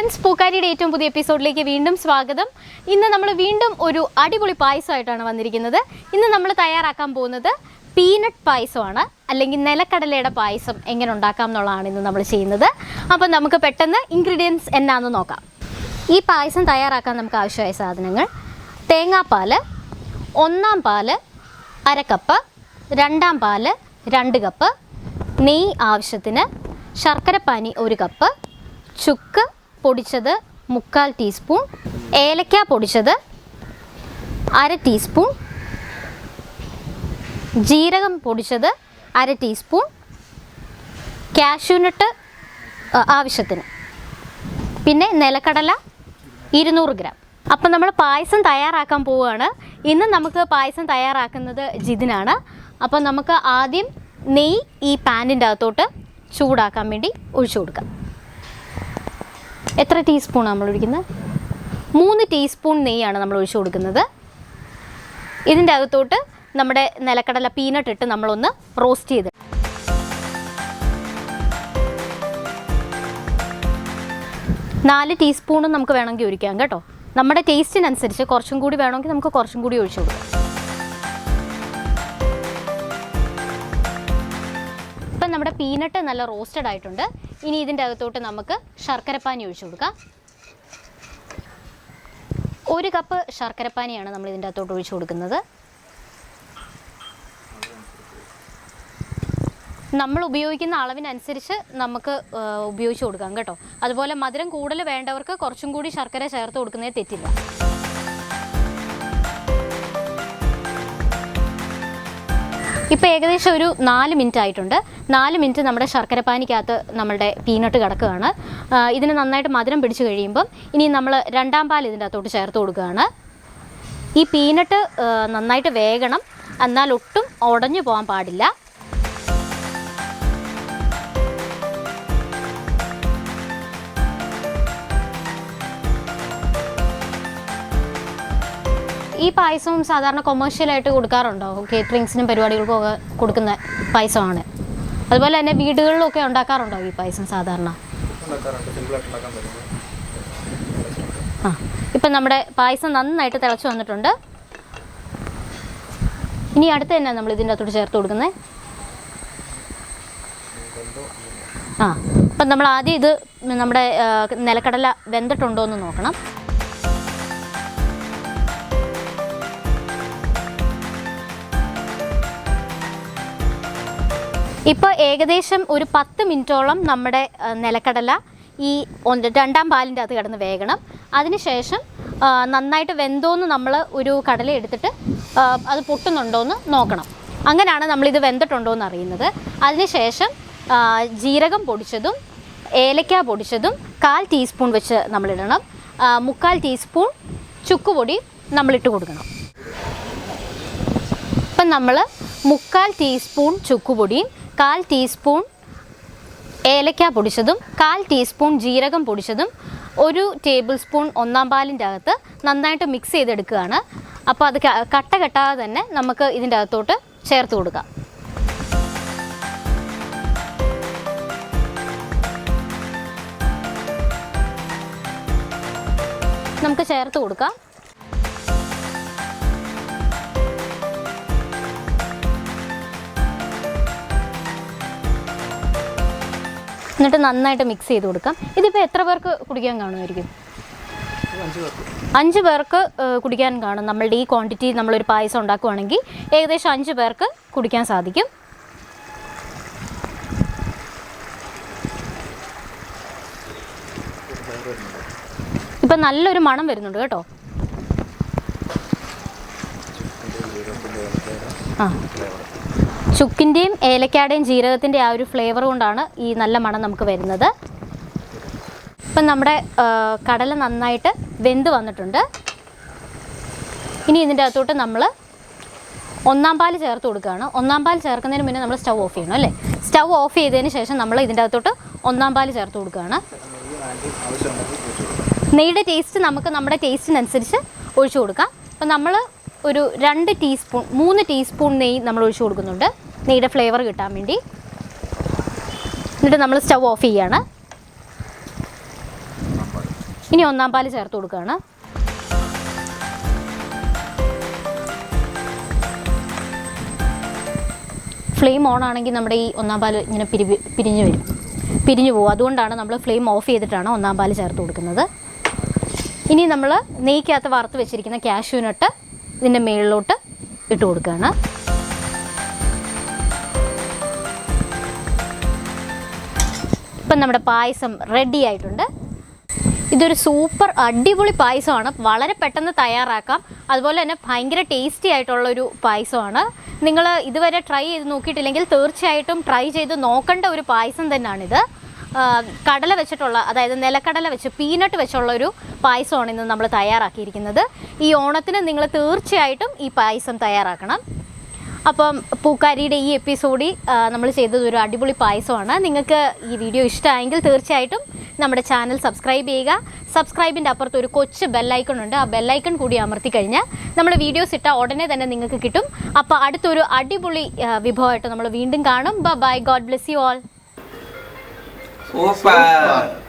Friends, പൂക്കാരിയുടെ ഏറ്റവും പുതിയ എപ്പിസോഡിലേക്ക് വീണ്ടും സ്വാഗതം. ഇന്ന് നമ്മൾ വീണ്ടും ഒരു അടിപൊളി പായസമായിട്ടാണ് വന്നിരിക്കുന്നത്. ഇന്ന് നമ്മൾ തയ്യാറാക്കാൻ പോകുന്നത് പീനട്ട് പായസമാണ്, അല്ലെങ്കിൽ നിലക്കടലയുടെ പായസം എങ്ങനെ ഉണ്ടാക്കാം എന്നുള്ളതാണ് ഇന്ന് നമ്മൾ ചെയ്യുന്നത്. അപ്പം നമുക്ക് പെട്ടെന്ന് ഇൻഗ്രീഡിയൻസ് എന്നാന്ന് നോക്കാം. ഈ പായസം തയ്യാറാക്കാൻ നമുക്ക് ആവശ്യമായ സാധനങ്ങൾ: തേങ്ങാപ്പാൽ, ഒന്നാം പാൽ 1/2 കപ്പ്, രണ്ടാം പാൽ 2 കപ്പ്, നെയ്യ് ആവശ്യത്തിന്, ശർക്കരപ്പാനി 1 കപ്പ്, ചുക്ക് പൊടിച്ചത് 3/4 ടീസ്പൂൺ, ഏലക്ക പൊടിച്ചത് 1/2 ടീസ്പൂൺ, ജീരകം പൊടിച്ചത് 1/2 ടീസ്പൂൺ, കാഷ്യൂനട്ട് ആവശ്യത്തിന്, പിന്നെ നിലക്കടല 200 ഗ്രാം. അപ്പം നമ്മൾ പായസം തയ്യാറാക്കാൻ പോവുകയാണ്. ഇന്ന് നമുക്ക് പായസം തയ്യാറാക്കുന്നത് ജിതിനാണ്. അപ്പം നമുക്ക് ആദ്യം നെയ്യ് ഈ പാനിൻ്റെ അകത്തോട്ട് ചൂടാക്കാൻ വേണ്ടി ഒഴിച്ചു കൊടുക്കാം. എത്ര ടീസ്പൂണാണ് നമ്മൾ ഒഴിക്കുന്നത്? 3 ടീസ്പൂൺ നെയ്യാണ് നമ്മൾ ഒഴിച്ചു കൊടുക്കുന്നത്. ഇതിൻ്റെ അകത്തോട്ട് നമ്മുടെ നിലക്കടല പീനട്ട് ഇട്ട് നമ്മളൊന്ന് റോസ്റ്റ് ചെയ്ത് 4 ടീസ്പൂണും നമുക്ക് വേണമെങ്കിൽ ഒഴിക്കാം കേട്ടോ. നമ്മുടെ ടേസ്റ്റിനനുസരിച്ച് കുറച്ചും കൂടി വേണമെങ്കിൽ നമുക്ക് കുറച്ചും കൂടി ഒഴിച്ചു കൊടുക്കാം. ഇപ്പം നമ്മുടെ പീനട്ട് നല്ല റോസ്റ്റഡ് ആയിട്ടുണ്ട്. ഇനി ഇതിൻ്റെ അകത്തോട്ട് നമുക്ക് ശർക്കരപ്പാനി ഒഴിച്ചു കൊടുക്കാം. 1 കപ്പ് ശർക്കരപ്പാനിയാണ് നമ്മൾ ഇതിൻ്റെ അകത്തോട്ട് ഒഴിച്ചു കൊടുക്കുന്നത്. നമ്മൾ ഉപയോഗിക്കുന്ന അളവിനനുസരിച്ച് നമുക്ക് ഉപയോഗിച്ച് കൊടുക്കാം കേട്ടോ. അതുപോലെ മധുരം കൂടുതൽ വേണ്ടവർക്ക് കുറച്ചും കൂടി ശർക്കര ചേർത്ത് കൊടുക്കുന്നതിൽ തെറ്റില്ല. ഇപ്പോൾ ഏകദേശം ഒരു 4 മിനിറ്റ് ആയിട്ടുണ്ട്. 4 മിനിറ്റ് നമ്മുടെ ശർക്കരപ്പാനിക്കകത്ത് നമ്മളുടെ പീനട്ട് കിടക്കുകയാണ്. ഇതിന് നന്നായിട്ട് മധുരം പിടിച്ച് കഴിയുമ്പം ഇനി നമ്മൾ രണ്ടാം പാൽ ഇതിൻ്റെ അകത്തോട്ട് ചേർത്ത് കൊടുക്കുകയാണ്. ഈ പീനട്ട് നന്നായിട്ട് വേകണം, എന്നാൽ ഒട്ടും ഉടഞ്ഞു പോകാൻ പാടില്ല. ഈ പായസവും സാധാരണ കൊമേഴ്ഷ്യലായിട്ട് കൊടുക്കാറുണ്ടോ? കേറ്ററിങ്സിനും പരിപാടികൾക്കും ഒക്കെ കൊടുക്കുന്ന പായസമാണ്. അതുപോലെ തന്നെ വീടുകളിലൊക്കെ ഉണ്ടാക്കാറുണ്ടോ ഈ പായസം സാധാരണ? ഇപ്പം നമ്മുടെ പായസം നന്നായിട്ട് തിളച്ച് വന്നിട്ടുണ്ട്. ഇനി അടുത്ത് തന്നെ നമ്മൾ ഇതിൻ്റെ അകത്തോട്ട് ചേർത്ത് കൊടുക്കുന്നത്. അപ്പം നമ്മൾ ആദ്യം ഇത് നമ്മുടെ നിലക്കടല വെന്തിട്ടുണ്ടോ എന്ന് നോക്കണം. ഇപ്പോൾ ഏകദേശം ഒരു 10 മിനിറ്റോളം നമ്മുടെ നിലക്കടല ഈ രണ്ടാം പാലിൻ്റെ അകത്ത് കിടന്ന് വേകണം. അതിനുശേഷം നന്നായിട്ട് വെന്തോന്ന് നമ്മൾ ഒരു കടല എടുത്തിട്ട് അത് പൊട്ടുന്നുണ്ടോയെന്ന് നോക്കണം. അങ്ങനെയാണ് നമ്മളിത് വെന്തിട്ടുണ്ടോ എന്ന് അറിയുന്നത്. അതിനുശേഷം ജീരകം പൊടിച്ചതും ഏലക്ക പൊടിച്ചതും 1/4 ടീസ്പൂൺ വെച്ച് നമ്മളിടണം. 3/4 ടീസ്പൂൺ ചുക്കുപൊടി നമ്മളിട്ട് കൊടുക്കണം. ഇപ്പം നമ്മൾ 3/4 ടീസ്പൂൺ ചുക്കുപൊടിയും 1/4 ടീസ്പൂൺ ഏലക്ക പൊടിച്ചതും 1/4 ടീസ്പൂൺ ജീരകം പൊടിച്ചതും 1 ടേബിൾ സ്പൂൺ ഒന്നാം പാലിൻ്റെ അകത്ത് നന്നായിട്ട് മിക്സ് ചെയ്തെടുക്കുകയാണ്. അപ്പോൾ അത് കട്ട കെട്ടാതെ തന്നെ നമുക്ക് ഇതിൻ്റെ അകത്തോട്ട് ചേർത്ത് കൊടുക്കാം. നമുക്ക് ചേർത്ത് കൊടുക്കാം. എന്നിട്ട് നന്നായിട്ട് മിക്സ് ചെയ്ത് കൊടുക്കാം. ഇതിപ്പോൾ എത്ര പേർക്ക് കുടിക്കാൻ കാണുമായിരിക്കും? 5 പേർക്ക് കുടിക്കാൻ കാണും. നമ്മളുടെ ഈ ക്വാണ്ടിറ്റി നമ്മളൊരു പായസം ഉണ്ടാക്കുകയാണെങ്കിൽ ഏകദേശം 5 പേർക്ക് കുടിക്കാൻ സാധിക്കും. ഇപ്പം നല്ലൊരു മണം വരുന്നുണ്ട് കേട്ടോ. ചുക്കിൻ്റെയും ഏലക്കാടേയും ജീരകത്തിൻ്റെ ആ ഒരു ഫ്ലേവർ കൊണ്ടാണ് ഈ നല്ല മണം നമുക്ക് വരുന്നത്. ഇപ്പം നമ്മുടെ കടല നന്നായിട്ട് വെന്ത് വന്നിട്ടുണ്ട്. ഇനി ഇതിൻ്റെ അകത്തോട്ട് നമ്മൾ ഒന്നാം പാൽ ചേർത്ത് കൊടുക്കുകയാണ്. ഒന്നാം പാൽ ചേർക്കുന്നതിന് മുന്നേ നമ്മൾ സ്റ്റൗ ഓഫ് ചെയ്യണം അല്ലേ? സ്റ്റൗ ഓഫ് ചെയ്തതിന് ശേഷം നമ്മൾ ഇതിൻ്റെ അകത്തോട്ട് ഒന്നാം പാൽ ചേർത്ത് കൊടുക്കുകയാണ്. നെയ്യുടെ ടേസ്റ്റ് നമുക്ക് നമ്മുടെ ടേസ്റ്റിനനുസരിച്ച് ഒഴിച്ചു കൊടുക്കാം. അപ്പം നമ്മൾ ഒരു 3 ടീസ്പൂൺ നെയ്യ് നമ്മൾ ഒഴിച്ചു കൊടുക്കുന്നുണ്ട്, നെയ്യുടെ ഫ്ലേവർ കിട്ടാൻ വേണ്ടി. എന്നിട്ട് നമ്മൾ സ്റ്റൗ ഓഫ് ചെയ്യാണ്. ഇനി ഒന്നാം പാല് ചേർത്ത് കൊടുക്കുകയാണ്. ഫ്ലെയിം ഓൺ ആണെങ്കിൽ നമ്മുടെ ഈ ഒന്നാം പാല് ഇങ്ങനെ പിരിഞ്ഞു പോകും. അതുകൊണ്ടാണ് നമ്മൾ ഫ്ലെയിം ഓഫ് ചെയ്തിട്ടാണ് ഒന്നാം പാല് ചേർത്ത് കൊടുക്കുന്നത്. ഇനി നമ്മൾ നെയ്ക്കകത്ത് വറുത്ത് വെച്ചിരിക്കുന്ന കാഷ്യൂ നട്ട് ഇതിൻ്റെ മുകളിലോട്ട് ഇട്ട് കൊടുക്കുകയാണ്. ഇപ്പം നമ്മുടെ പായസം റെഡി ആയിട്ടുണ്ട്. ഇതൊരു സൂപ്പർ അടിപൊളി പായസമാണ്. വളരെ പെട്ടെന്ന് തയ്യാറാക്കാം. അതുപോലെ തന്നെ ഭയങ്കര ടേസ്റ്റി ആയിട്ടുള്ളൊരു പായസമാണ്. നിങ്ങൾ ഇതുവരെ ട്രൈ ചെയ്ത് നോക്കിയിട്ടില്ലെങ്കിൽ തീർച്ചയായിട്ടും ട്രൈ ചെയ്ത് നോക്കേണ്ട ഒരു പായസം തന്നെയാണിത്. കടല വെച്ചിട്ടുള്ള, അതായത് നിലക്കടല വെച്ച് പീനട്ട് വെച്ചുള്ള ഒരു പായസമാണ് ഇന്ന് നമ്മൾ തയ്യാറാക്കിയിരിക്കുന്നത്. ഈ ഓണത്തിന് നിങ്ങൾ തീർച്ചയായിട്ടും ഈ പായസം തയ്യാറാക്കണം. അപ്പം പൂക്കാരിയുടെ ഈ എപ്പിസോഡിൽ നമ്മൾ ചെയ്തത് ഒരു അടിപൊളി പായസമാണ്. നിങ്ങൾക്ക് ഈ വീഡിയോ ഇഷ്ടമായെങ്കിൽ തീർച്ചയായിട്ടും നമ്മുടെ ചാനൽ സബ്സ്ക്രൈബ് ചെയ്യുക. സബ്സ്ക്രൈബിൻ്റെ അപ്പുറത്ത് ഒരു കൊച്ചു ബെല്ലൈക്കൺ ഉണ്ട്. ആ ബെല്ലൈക്കൺ കൂടി അമർത്തി കഴിഞ്ഞാൽ നമ്മൾ വീഡിയോസ് ഇട്ടാൽ ഉടനെ തന്നെ നിങ്ങൾക്ക് കിട്ടും. അപ്പോൾ അടുത്തൊരു അടിപൊളി വിഭവമായിട്ട് നമ്മൾ വീണ്ടും കാണും. Bye. God bless you all. Super.